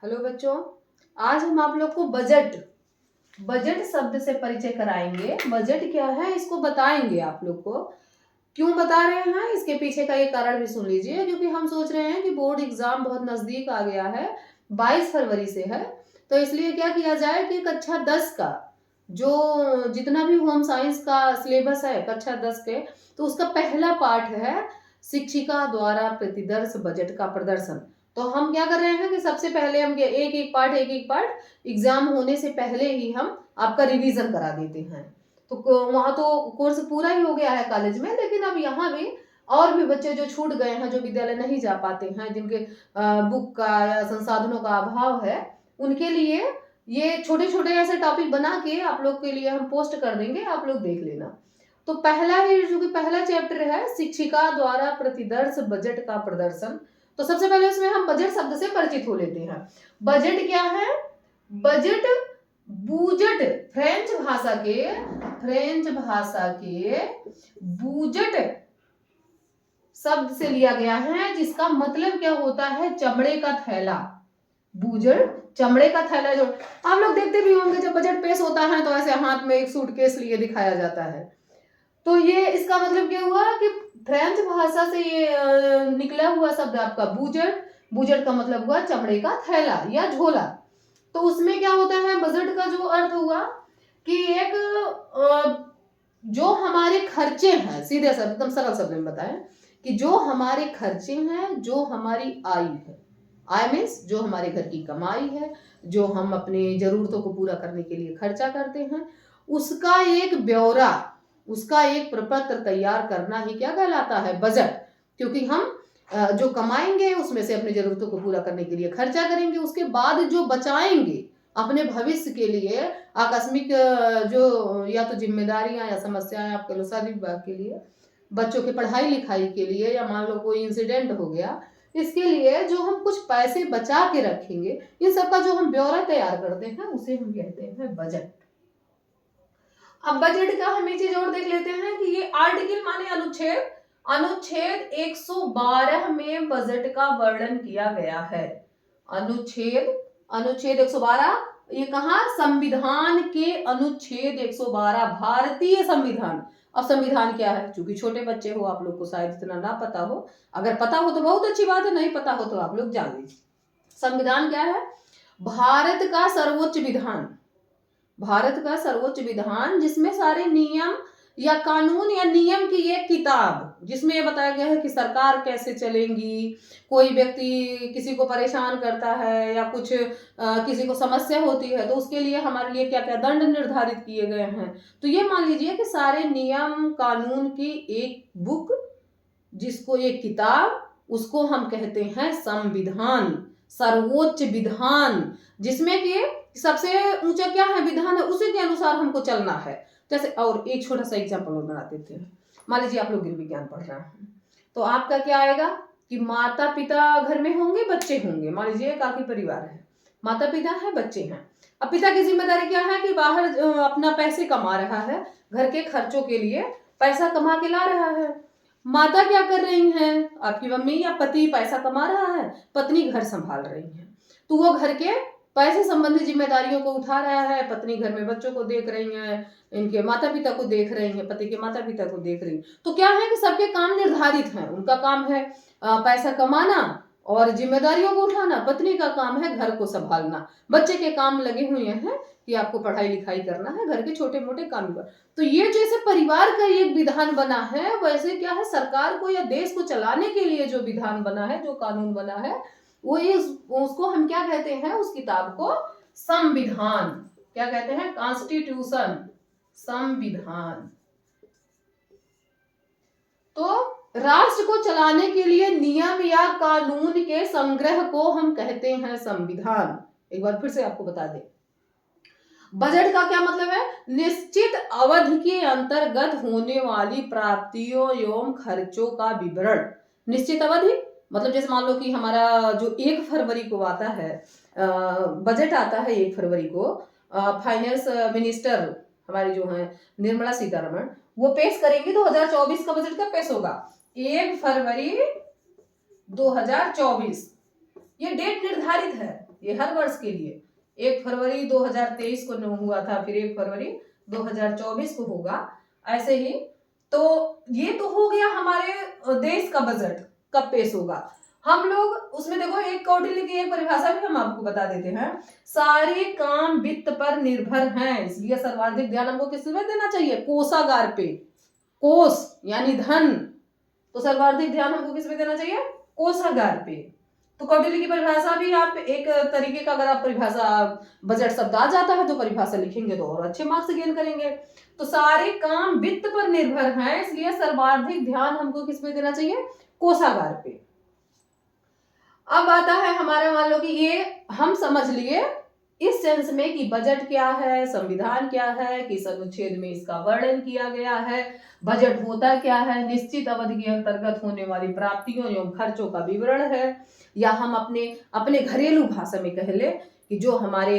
Hello बच्चों, आज हम आप लोग को बजट बजट शब्द से परिचय कराएंगे। बजट क्या है इसको बताएंगे आप लोग को। क्यों बता रहे हैं इसके पीछे का ये कारण भी सुन लीजिए, क्योंकि हम सोच रहे हैं कि बोर्ड एग्जाम बहुत नजदीक आ गया है, 22 फरवरी से है। तो इसलिए क्या किया जाए कि कक्षा 10 का जो जितना भी होम साइंस का सिलेबस है कक्षा 10 के, तो उसका पहला पाठ है शिक्षिका द्वारा प्रतिदर्श बजट का प्रदर्शन। तो हम क्या कर रहे हैं कि सबसे पहले हम एक एक पार्ट एग्जाम होने से पहले ही हम आपका रिवीजन करा देते हैं। तो वहाँ तो कोर्स पूरा ही हो गया है कॉलेज में, लेकिन अब यहाँ भी और भी बच्चे जो छूट गए हैं, जो विद्यालय नहीं जा पाते हैं, जिनके बुक का या संसाधनों का अभाव है, उनके लिए ये छोटे छोटे ऐसे टॉपिक बना के आप लोग के लिए हम पोस्ट कर देंगे, आप लोग देख लेना। तो पहला ही जो कि पहला चैप्टर है शिक्षिका द्वारा प्रतिदर्श बजट का प्रदर्शन। तो सबसे पहले उसमें हम बजट शब्द से परिचित हो लेते हैं। बजट क्या है? बजट बूजट फ्रेंच भाषा के बूजट शब्द से लिया गया है, जिसका मतलब क्या होता है? चमड़े का थैला। बूजट चमड़े का थैला। जो आप लोग देखते भी होंगे, जब बजट पेश होता है तो ऐसे हाथ में एक सूटकेस लिए दिखाया जाता है। तो ये इसका मतलब क्या हुआ कि फ्रेंच भाषा से ये निकला हुआ शब्द आपका बूजट। बूजट का मतलब हुआ चमड़े का थैला या झोला। तो उसमें क्या होता है? बजट का जो अर्थ हुआ कि एक जो हमारे खर्चे हैं, सीधे शब्द एकदम सरल शब्द में बताएं कि जो हमारे खर्चे हैं, जो हमारी आय है, आय मीन्स जो हमारे घर की कमाई है, जो हम अपने जरूरतों को पूरा करने के लिए खर्चा करते हैं, उसका एक ब्यौरा, उसका एक प्रपत्र तैयार करना ही क्या कहलाता है? बजट। क्योंकि हम जो कमाएंगे उसमें से अपनी जरूरतों को पूरा करने के लिए खर्चा करेंगे, उसके बाद जो बचाएंगे अपने भविष्य के लिए, आकस्मिक जो या तो जिम्मेदारियां या समस्याएं आपके लो शादी विवाह के लिए, बच्चों के पढ़ाई लिखाई के लिए, या मान लो कोई इंसिडेंट हो गया, इसके लिए जो हम कुछ पैसे बचा के रखेंगे, इन सबका जो हम ब्यौरा तैयार करते हैं उसे हम कहते हैं बजट। अब बजट का हम एक चीज और देख लेते हैं कि ये आर्टिकल माने अनुच्छेद, अनुच्छेद 112 में बजट का वर्णन किया गया है। अनुच्छेद अनुच्छेद 112, ये कहा? संविधान के अनुच्छेद 112, भारतीय संविधान। अब संविधान क्या है? चूंकि छोटे बच्चे हो, आप लोग को शायद इतना ना पता हो, अगर पता हो तो बहुत अच्छी बात है, नहीं पता हो तो आप लोग जान लीजिए। संविधान क्या है? भारत का सर्वोच्च विधान, भारत का सर्वोच्च विधान, जिसमें सारे नियम या कानून या नियम की एक किताब, जिसमें यह बताया गया है कि सरकार कैसे चलेंगी, कोई व्यक्ति किसी को परेशान करता है या कुछ किसी को समस्या होती है तो उसके लिए हमारे लिए क्या क्या दंड निर्धारित किए गए हैं। तो ये मान लीजिए कि सारे नियम कानून की एक बुक, जिसको एक किताब, उसको हम कहते हैं संविधान, सर्वोच्च विधान, जिसमें कि सबसे ऊंचा क्या है? विधान है, उसी के अनुसार हमको चलना है। जैसे और एक छोटा सा एग्जाम्पल और बना देते हैं। मान लीजिए आप लोग गृह विज्ञान पढ़ रहे हैं, तो आपका क्या आएगा कि माता पिता घर में होंगे, बच्चे होंगे। मान लीजिए काफी परिवार है, माता पिता है, बच्चे हैं। अब पिता की जिम्मेदारी क्या है कि बाहर अपना पैसे कमा रहा है, घर के खर्चों के लिए पैसा कमा के ला रहा है। माता क्या कर रही हैं? आपकी मम्मी या पति पैसा कमा रहा है, पत्नी घर संभाल रही है। तो वो घर के पैसे संबंधी जिम्मेदारियों को उठा रहा है, पत्नी घर में बच्चों को देख रही है, इनके माता पिता को देख रही है, पति के माता पिता को देख रही है। तो क्या है कि सबके काम निर्धारित हैं। उनका काम है पैसा कमाना और जिम्मेदारियों को उठाना, पत्नी का काम है घर को संभालना, बच्चे के काम लगे हुए हैं कि आपको पढ़ाई लिखाई करना है, घर के छोटे मोटे काम पर। तो ये जैसे परिवार का एक विधान बना है, वैसे क्या है सरकार को या देश को चलाने के लिए जो विधान बना है, जो कानून बना है, वो उसको हम क्या कहते हैं? उस किताब को संविधान। क्या कहते हैं? कॉन्स्टिट्यूशन, संविधान। तो राष्ट्र को चलाने के लिए नियम या कानून के संग्रह को हम कहते हैं संविधान। एक बार फिर से आपको बता दें, बजट का क्या मतलब है? निश्चित अवधि के अंतर्गत होने वाली प्राप्तियों एवं खर्चों का विवरण। निश्चित अवधि मतलब जैसे मान लो कि हमारा जो 1 फरवरी को आता है, बजट आता है 1 फरवरी को, फाइनेंस मिनिस्टर हमारी जो है निर्मला सीतारमण, वो पेश करेंगी। 2024 का बजट कब पेश होगा? 1 फरवरी 2024। ये डेट निर्धारित है। ये हर वर्ष के लिए 1 फरवरी 2023 को हुआ था, फिर 1 फरवरी 2024 को होगा, ऐसे ही। तो ये तो हो गया हमारे देश का बजट कब पेश होगा। हम लोग उसमें देखो एक कौटिल्य की एक परिभाषा भी हम आपको बता देते हैं, सारे काम वित्त पर निर्भर हैं, इसलिए सर्वाधिक ध्यान हमको किस पे देना चाहिए, कोषागार पे। कोष यानी धन, तो सर्वाधिक ध्यान हमको किस पे देना चाहिए, कोषागार पे। तो कौटिल्य की परिभाषा भी आप एक तरीके का, अगर आप परिभाषा बजट शब्द आ जाता है तो परिभाषा लिखेंगे तो और अच्छे मार्क्स गेन करेंगे। तो सारे काम वित्त पर निर्भर हैं, इसलिए सर्वाधिक ध्यान हमको किस पे देना चाहिए, कोषागार पे। अब आता है हमारा, मान लो कि ये हम समझ लिए इस सेंस में कि बजट क्या है, संविधान क्या है, किस अनुच्छेद में इसका वर्णन किया गया है, बजट होता क्या है, निश्चित अवधि के अंतर्गत होने वाली प्राप्तियों एवं खर्चों का विवरण है, या हम अपने अपने घरेलू भाषा में कह ले कि जो हमारे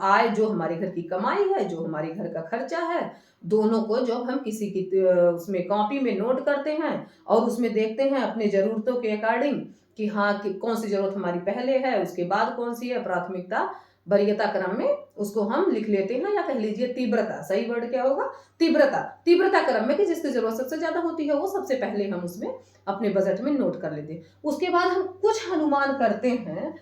आय, जो हमारे घर की कमाई है, जो हमारे घर का खर्चा है, दोनों को जब हम किसी की उसमें कॉपी में नोट करते हैं और उसमें देखते हैं अपने जरूरतों के अकॉर्डिंग कि हाँ कि कौन सी जरूरत हमारी पहले है, उसके बाद कौन सी है, प्राथमिकता वरीयता क्रम में उसको हम लिख लेते हैं, या कह लीजिए तीव्रता, सही वर्ड क्या होगा, तीव्रता, तीव्रता क्रम में कि जिसकी जरूरत सबसे ज्यादा होती है वो सबसे पहले हम उसमें अपने बजट में नोट कर लेते हैं। उसके बाद हम कुछ अनुमान करते हैं,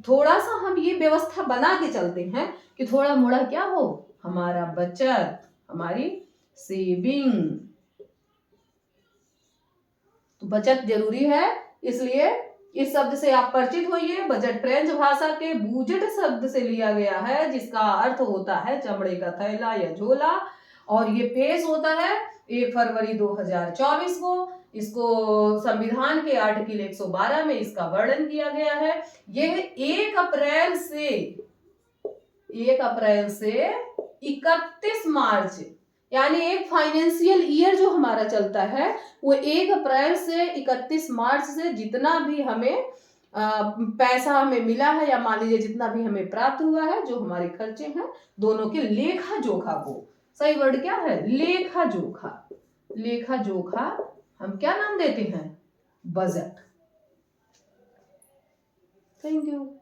थोड़ा सा हम ये व्यवस्था बना के चलते हैं कि थोड़ा मोड़ा क्या हो, हमारा बचत, हमारी सेविंग। तो बचत जरूरी है, इसलिए इस शब्द से आप परिचित होइए। बजट फ्रेंच भाषा के बूजेट शब्द से लिया गया है, जिसका अर्थ होता है चमड़े का थैला या झोला, और ये पेश होता है 1 फरवरी 2024 को। इसको संविधान के आर्टिकल 112 में इसका वर्णन किया गया है। यह 1 अप्रैल से 31 मार्च, यानी एक फाइनेंशियल ईयर जो हमारा चलता है वो 1 अप्रैल से 31 मार्च से जितना भी हमें पैसा हमें मिला है, या मान लीजिए जितना भी हमें प्राप्त हुआ है, जो हमारे खर्चे हैं, दोनों के लेखा जोखा को, सही वर्ड क्या है, लेखा जोखा, लेखा जोखा हम क्या नाम देते हैं, बजट। Thank you.